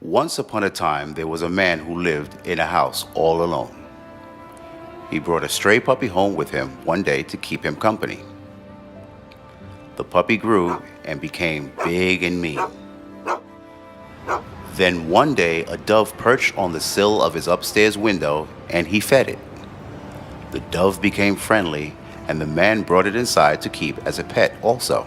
Once upon a time, there was a man who lived in a house all alone. He brought a stray puppy home with him one day to keep him company. The puppy grew and became big and mean. Then one day, a dove perched on the sill of his upstairs window and he fed it. The dove became friendly and the man brought it inside to keep as a pet also.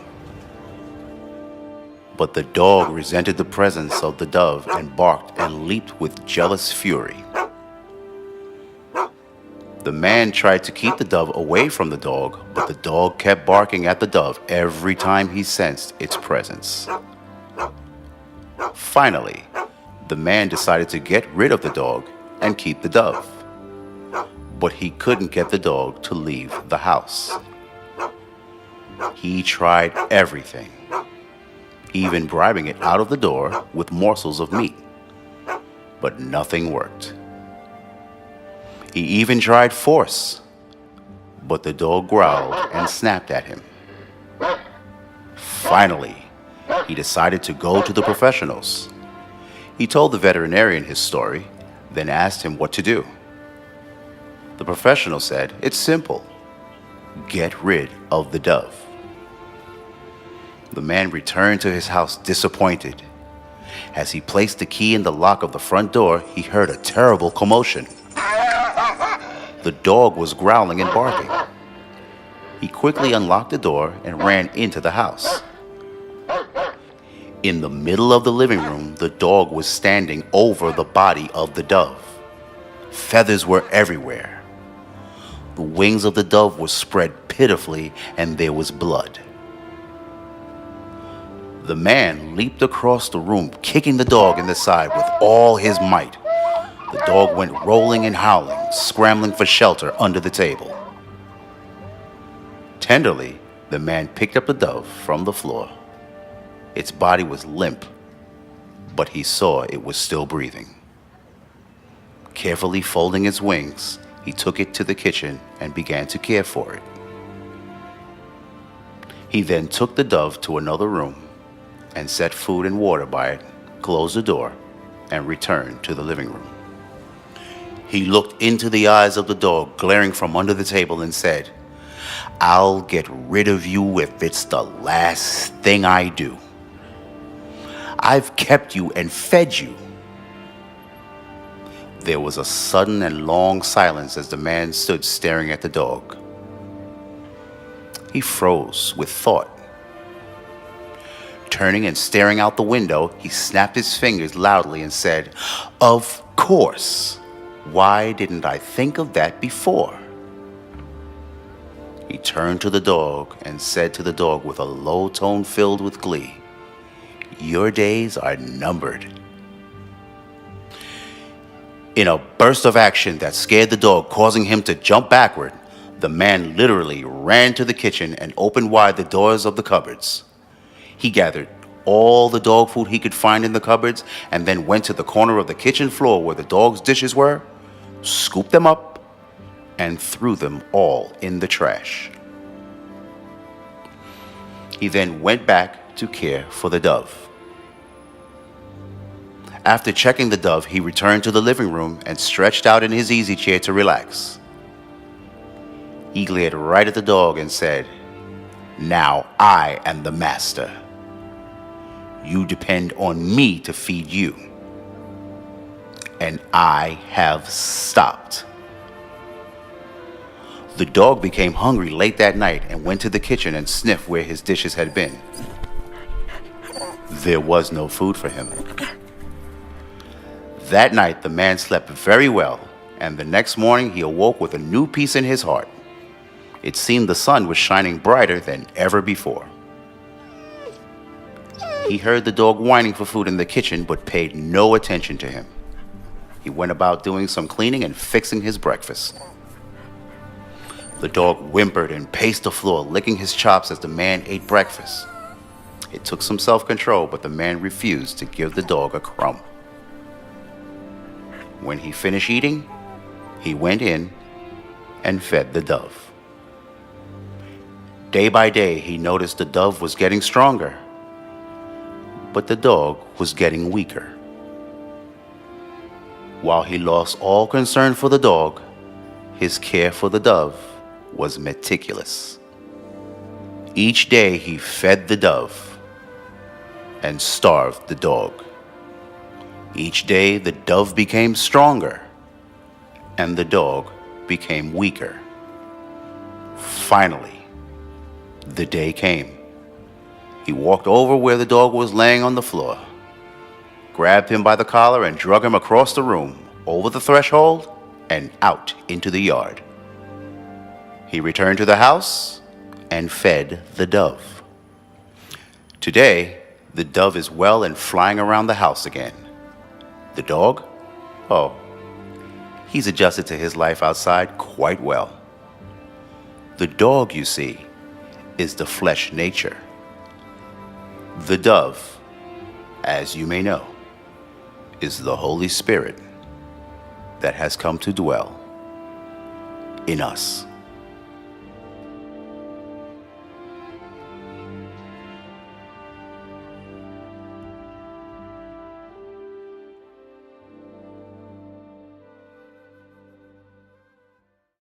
But the dog resented the presence of the dove and barked and leaped with jealous fury. The man tried to keep the dove away from the dog, but the dog kept barking at the dove every time he sensed its presence. Finally, the man decided to get rid of the dog and keep the dove. But he couldn't get the dog to leave the house. He tried everything, even bribing it out of the door with morsels of meat. But nothing worked. He even tried force, but the dog growled and snapped at him. Finally, he decided to go to the professionals. He told the veterinarian his story, then asked him what to do. The professional said, "It's simple. Get rid of the dove." The man returned to his house disappointed. As he placed the key in the lock of the front door, he heard a terrible commotion. The dog was growling and barking. He quickly unlocked the door and ran into the house. In the middle of the living room, the dog was standing over the body of the dove. Feathers were everywhere. The wings of the dove were spread pitifully, and there was blood. The man leaped across the room, kicking the dog in the side with all his might. The dog went rolling and howling, scrambling for shelter under the table. Tenderly, the man picked up the dove from the floor. Its body was limp, but he saw it was still breathing. Carefully folding its wings, he took it to the kitchen and began to care for it. He then took the dove to another room and set food and water by it, closed the door, and returned to the living room. He looked into the eyes of the dog glaring from under the table and said, "I'll get rid of you if it's the last thing I do. I've kept you and fed you." There was a sudden and long silence as the man stood staring at the dog. He froze with thought. Turning and staring out the window, he snapped his fingers loudly and said, "Of course. Why didn't I think of that before?" He turned to the dog and said to the dog with a low tone filled with glee, "Your days are numbered." In a burst of action that scared the dog, causing him to jump backward, the man literally ran to the kitchen and opened wide the doors of the cupboards. He gathered all the dog food he could find in the cupboards and then went to the corner of the kitchen floor where the dog's dishes were, scooped them up, and threw them all in the trash. He then went back to care for the dove. After checking the dove, he returned to the living room and stretched out in his easy chair to relax. He glared right at the dog and said, "Now I am the master. You depend on me to feed you. And I have stopped." The dog became hungry late that night and went to the kitchen and sniffed where his dishes had been. There was no food for him. That night, the man slept very well, and the next morning he awoke with a new peace in his heart. It seemed the sun was shining brighter than ever before. He heard the dog whining for food in the kitchen, but paid no attention to him. He went about doing some cleaning and fixing his breakfast. The dog whimpered and paced the floor, licking his chops as the man ate breakfast. It took some self-control, but the man refused to give the dog a crumb. When he finished eating, he went in and fed the dove. Day by day, he noticed the dove was getting stronger, but the dog was getting weaker. While he lost all concern for the dog, his care for the dove was meticulous. Each day he fed the dove and starved the dog. Each day the dove became stronger and the dog became weaker. Finally, the day came. He walked over where the dog was laying on the floor, grabbed him by the collar and drug him across the room, over the threshold, and out into the yard. He returned to the house and fed the dove. Today, the dove is well and flying around the house again. The dog? Oh, he's adjusted to his life outside quite well. The dog, you see, is the flesh nature. The dove, as you may know, is the Holy Spirit that has come to dwell in us.